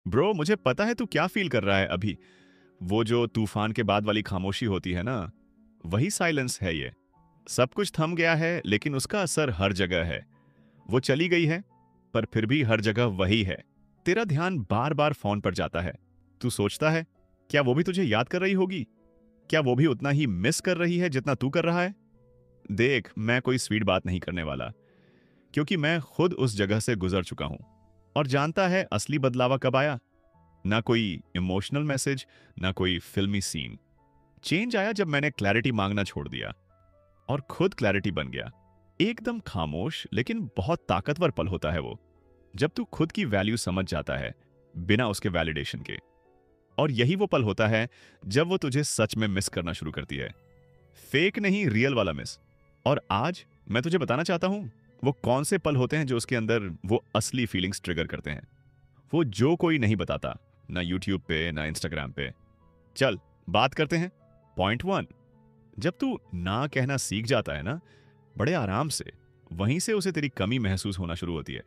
Bro, मुझे पता है तू क्या फील कर रहा है अभी। वो जो तूफान के बाद वाली खामोशी होती है ना, वही साइलेंस है ये। सब कुछ थम गया है, लेकिन उसका असर हर जगह है। वो चली गई है, पर फिर भी हर जगह वही है। तेरा ध्यान बार बार फोन पर जाता है। तू सोचता है, क्या वो भी तुझे याद कर रही होगी? क्या वो भी उतना ही मिस कर रही है जितना तू कर रहा है? देख, मैं कोई स्वीट बात नहीं करने वाला, क्योंकि मैं खुद उस जगह से गुजर चुका हूं और जानता है असली बदलावा कब आया। ना कोई इमोशनल मैसेज, ना कोई फिल्मी सीन। चेंज आया जब मैंने क्लैरिटी मांगना छोड़ दिया और खुद क्लैरिटी बन गया। एकदम खामोश लेकिन बहुत ताकतवर पल होता है वो, जब तू खुद की वैल्यू समझ जाता है बिना उसके वैलिडेशन के। और यही वो पल होता है जब वो तुझे सच में मिस करना शुरू करती है। फेक नहीं, रियल वाला मिस। और आज मैं तुझे बताना चाहता हूं वो कौन से पल होते हैं जो उसके अंदर वो असली फीलिंग्स ट्रिगर करते हैं। वो जो कोई नहीं बताता, ना यूट्यूब पे ना इंस्टाग्राम पे। चल, बात करते हैं। पॉइंट 1। जब तू ना कहना सीख जाता है ना, बड़े आराम से, वहीं से उसे तेरी कमी महसूस होना शुरू होती है।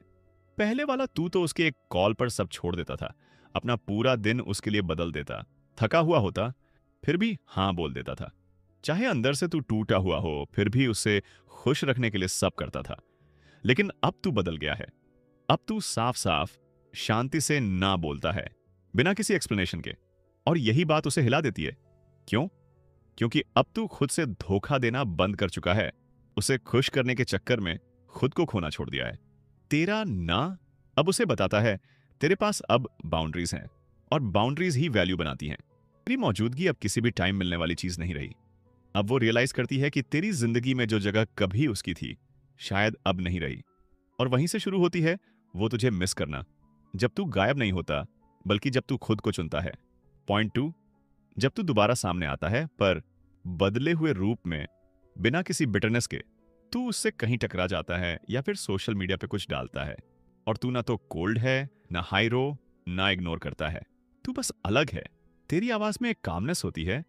पहले वाला तू तो उसके एक कॉल पर सब छोड़ देता था, अपना पूरा दिन उसके लिए बदल देता। थका हुआ होता, फिर भी हाँ बोल देता था। चाहे अंदर से तू टूटा हुआ हो, फिर भी उसे खुश रखने के लिए सब करता था। लेकिन अब तू बदल गया है। अब तू साफ साफ शांति से ना बोलता है, बिना किसी एक्सप्लेनेशन के। और यही बात उसे हिला देती है। क्यों? क्योंकि अब तू खुद से धोखा देना बंद कर चुका है। उसे खुश करने के चक्कर में खुद को खोना छोड़ दिया है। तेरा ना अब उसे बताता है तेरे पास अब बाउंड्रीज हैं, और बाउंड्रीज ही वैल्यू बनाती हैं। तेरी मौजूदगी अब किसी भी टाइम मिलने वाली चीज नहीं रही। अब वो रियलाइज करती है कि तेरी जिंदगी में जो जगह कभी उसकी थी, शायद अब नहीं रही। और वहीं से शुरू होती है वो तुझे मिस करना। जब तू गायब नहीं होता, बल्कि जब तू खुद को चुनता है। पॉइंट 2। जब तू दोबारा सामने आता है, पर बदले हुए रूप में, बिना किसी बिटरनेस के। तू उससे कहीं टकरा जाता है या फिर सोशल मीडिया पे कुछ डालता है, और तू ना तो कोल्ड है, ना हाई रो, ना इग्नोर करता है। तू बस अलग है। तेरी आवाज में एक कामनेस होती है,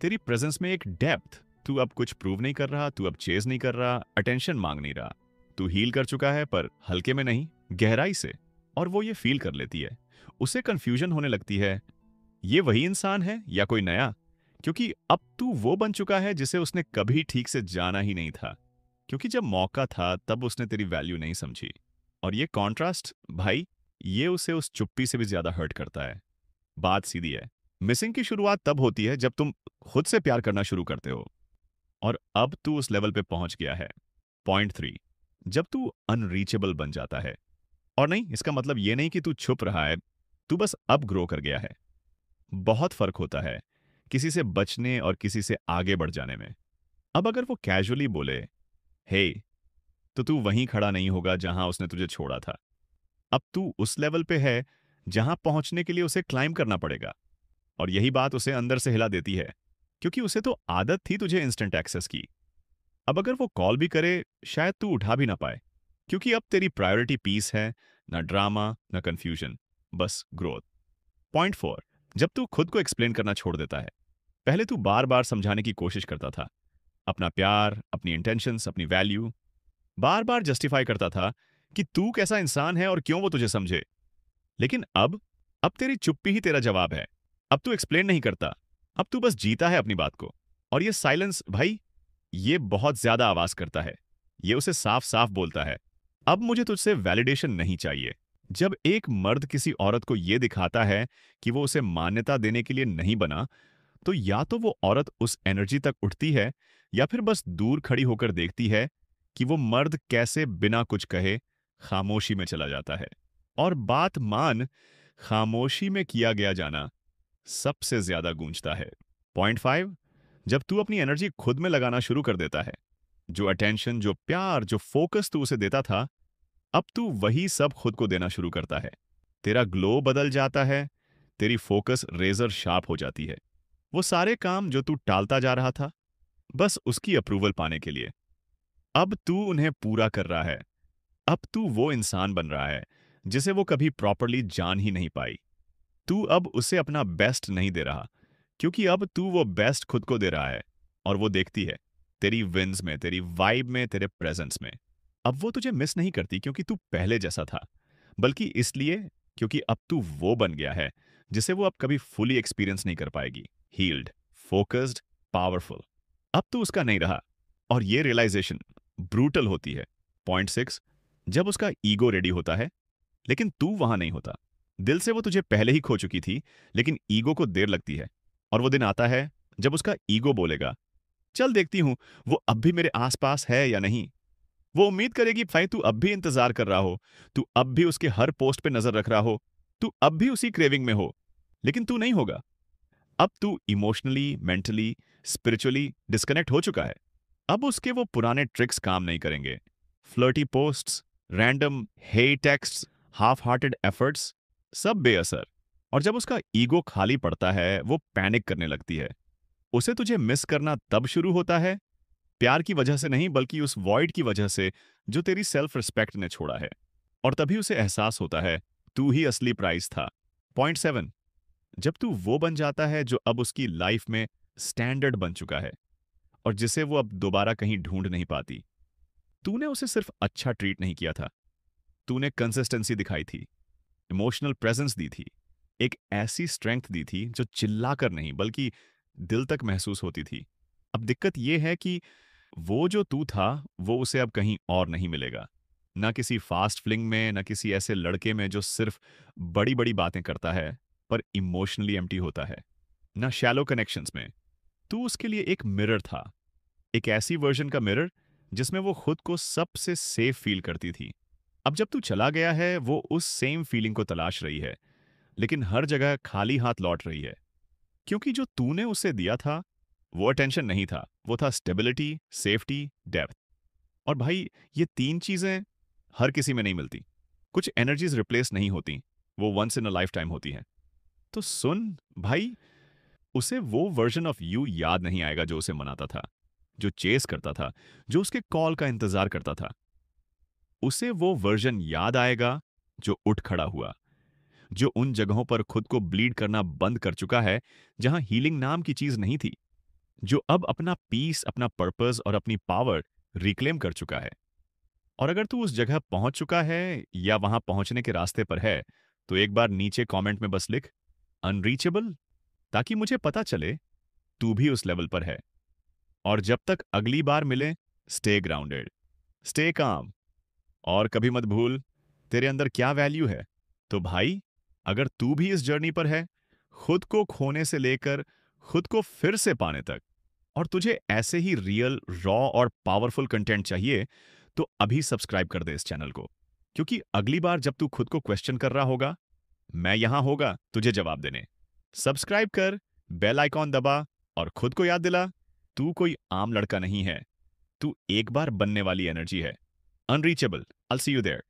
तेरी प्रेजेंस में एक डेप्थ। तू अब कुछ प्रूव नहीं कर रहा, तू अब चेज नहीं कर रहा, अटेंशन मांग नहीं रहा। तू हील कर चुका है, पर हल्के में नहीं, गहराई से। और वो ये फील कर लेती है। उसे कंफ्यूजन होने लगती है, ये वही इंसान है या कोई नया? क्योंकि अब तू वो बन चुका है जिसे उसने कभी ठीक से जाना ही नहीं था। क्योंकि जब मौका था तब उसने तेरी वैल्यू नहीं समझी। और ये कॉन्ट्रास्ट भाई, ये उसे उस चुप्पी से भी ज्यादा हर्ट करता है। बात सीधी है। मिसिंग की शुरुआत तब होती है जब तुम खुद से प्यार करना शुरू करते हो। और अब तू उस लेवल पे पहुंच गया है। पॉइंट 3। जब तू अनरीचेबल बन जाता है। और नहीं, इसका मतलब ये नहीं कि तू छुप रहा है, तू बस अब ग्रो कर गया है। बहुत फर्क होता है किसी से बचने और किसी से आगे बढ़ जाने में। अब अगर वो कैजुअली बोले, हे, तो तू वहीं खड़ा नहीं होगा जहां उसने तुझे छोड़ा था। अब तू उस लेवल पे है जहां पहुंचने के लिए उसे क्लाइम करना पड़ेगा। और यही बात उसे अंदर से हिला देती है, क्योंकि उसे तो आदत थी तुझे इंस्टेंट एक्सेस की। अब अगर वो कॉल भी करे, शायद तू उठा भी ना पाए, क्योंकि अब तेरी प्रायोरिटी पीस है, ना ड्रामा ना कंफ्यूजन, बस ग्रोथ। पॉइंट 4। जब तू खुद को एक्सप्लेन करना छोड़ देता है। पहले तू बार बार समझाने की कोशिश करता था, अपना प्यार, अपनी इंटेंशंस, अपनी वैल्यू। बार बार जस्टिफाई करता था कि तू कैसा इंसान है और क्यों वो तुझे समझे। लेकिन अब तेरी चुप्पी ही तेरा जवाब है। अब तू एक्सप्लेन नहीं करता, अब तू बस जीता है अपनी बात को। और ये साइलेंस भाई, ये बहुत ज्यादा आवाज करता है। ये उसे साफ साफ बोलता है, अब मुझे तुझसे वैलिडेशन नहीं चाहिए। जब एक मर्द किसी औरत को यह दिखाता है कि वो उसे मान्यता देने के लिए नहीं बना, तो या तो वो औरत उस एनर्जी तक उठती है, या फिर बस दूर खड़ी होकर देखती है कि वो मर्द कैसे बिना कुछ कहे खामोशी में चला जाता है। और बात मान, खामोशी में किया गया जाना सबसे ज्यादा गूंजता है। पॉइंट 5। जब तू अपनी एनर्जी खुद में लगाना शुरू कर देता है, जो अटेंशन, जो प्यार, जो फोकस तू उसे देता था, अब तू वही सब खुद को देना शुरू करता है। तेरा ग्लो बदल जाता है, तेरी फोकस रेजर शार्प हो जाती है। वो सारे काम जो तू टालता जा रहा था, बस उसकी अप्रूवल पाने के लिए, अब तू उन्हें पूरा कर रहा है। अब तू वो इंसान बन रहा है जिसे वो कभी प्रॉपरली जान ही नहीं पाई। तू अब उसे अपना बेस्ट नहीं दे रहा, क्योंकि अब तू वो बेस्ट खुद को दे रहा है। और वो देखती है तेरी विंस में, तेरी वाइब में, तेरे प्रेजेंस में। अब वो तुझे मिस नहीं करती क्योंकि तू पहले जैसा था, बल्कि इसलिए क्योंकि अब तू वो बन गया है जिसे वो अब कभी फुली एक्सपीरियंस नहीं कर पाएगी। Healed, focused, powerful. अब तू उसका नहीं रहा। और ये रियलाइजेशन ब्रूटल होती है। पॉइंट 6, जब उसका ईगो रेडी होता है, लेकिन तू वहां नहीं होता। दिल से वो तुझे पहले ही खो चुकी थी, लेकिन ईगो को देर लगती है। और वो दिन आता है जब उसका ईगो बोलेगा, चल देखती हूं वो अब भी मेरे आसपास है या नहीं। वो उम्मीद करेगी भाई तू अब भी इंतजार कर रहा हो, तू अब भी उसके हर पोस्ट पे नजर रख रहा हो, तू अब भी उसी क्रेविंग में हो। लेकिन तू नहीं होगा। अब तू इमोशनली, मेंटली, स्पिरिचुअली डिस्कनेक्ट हो चुका है। अब उसके वो पुराने ट्रिक्स काम नहीं करेंगे। फ्लर्टी पोस्ट्स, रैंडम हे टेक्स्ट्स, हाफ हार्टेड एफर्ट्स, सब बेअसर। और जब उसका ईगो खाली पड़ता है, वो पैनिक करने लगती है। उसे तुझे मिस करना तब शुरू होता है, प्यार की वजह से नहीं बल्कि उस वॉइड की वजह से जो तेरी सेल्फ रिस्पेक्ट ने छोड़ा है। और तभी उसे एहसास होता है तू ही असली प्राइस था। पॉइंट 7, जब तू वो बन जाता है जो अब उसकी लाइफ में स्टैंडर्ड बन चुका है और जिसे वो अब दोबारा कहीं ढूंढ नहीं पाती। तूने उसे सिर्फ अच्छा ट्रीट नहीं किया था, तूने कंसिस्टेंसी दिखाई थी, इमोशनल प्रेजेंस दी थी, एक ऐसी स्ट्रेंथ दी थी जो चिल्लाकर नहीं बल्कि दिल तक महसूस होती थी। अब दिक्कत यह है कि वो जो तू था वो उसे अब कहीं और नहीं मिलेगा। ना किसी फास्ट फ्लिंग में, ना किसी ऐसे लड़के में जो सिर्फ बड़ी बड़ी बातें करता है पर इमोशनली एम्प्टी होता है, ना शैलो कनेक्शंस में। तू उसके लिए एक मिरर था, एक ऐसी वर्जन का मिरर जिसमें वो खुद को सबसे सेफ फील करती थी। अब जब तू चला गया है, वो उस सेम फीलिंग को तलाश रही है, लेकिन हर जगह खाली हाथ लौट रही है। क्योंकि जो तूने उसे दिया था वो अटेंशन नहीं था, वो था स्टेबिलिटी, सेफ्टी, डेप्थ। और भाई, ये तीन चीजें हर किसी में नहीं मिलती। कुछ एनर्जीज रिप्लेस नहीं होती, वो once in a lifetime होती हैं। तो सुन भाई, उसे वो वर्जन ऑफ यू याद नहीं आएगा जो उसे मनाता था, जो चेस करता था, जो उसके कॉल का इंतजार करता था। उसे वो वर्जन याद आएगा जो उठ खड़ा हुआ, जो उन जगहों पर खुद को ब्लीड करना बंद कर चुका है जहां हीलिंग नाम की चीज नहीं थी, जो अब अपना पीस, अपना पर्पस और अपनी पावर रिक्लेम कर चुका है। और अगर तू उस जगह पहुंच चुका है या वहां पहुंचने के रास्ते पर है, तो एक बार नीचे कमेंट में बस लिख अनरीचेबल, ताकि मुझे पता चले तू भी उस लेवल पर है। और जब तक अगली बार मिले, स्टे ग्राउंडेड, स्टे काम, और कभी मत भूल तेरे अंदर क्या वैल्यू है। तो भाई, अगर तू भी इस जर्नी पर है, खुद को खोने से लेकर खुद को फिर से पाने तक, और तुझे ऐसे ही रियल, रॉ और पावरफुल कंटेंट चाहिए, तो अभी सब्सक्राइब कर दे इस चैनल को। क्योंकि अगली बार जब तू खुद को क्वेश्चन कर रहा होगा, मैं यहां होगा तुझे जवाब देने। सब्सक्राइब कर, बेल आइकॉन दबा, और खुद को याद दिला, तू कोई आम लड़का नहीं है, तू एक बार बनने वाली एनर्जी है। Unreachable. I see you there.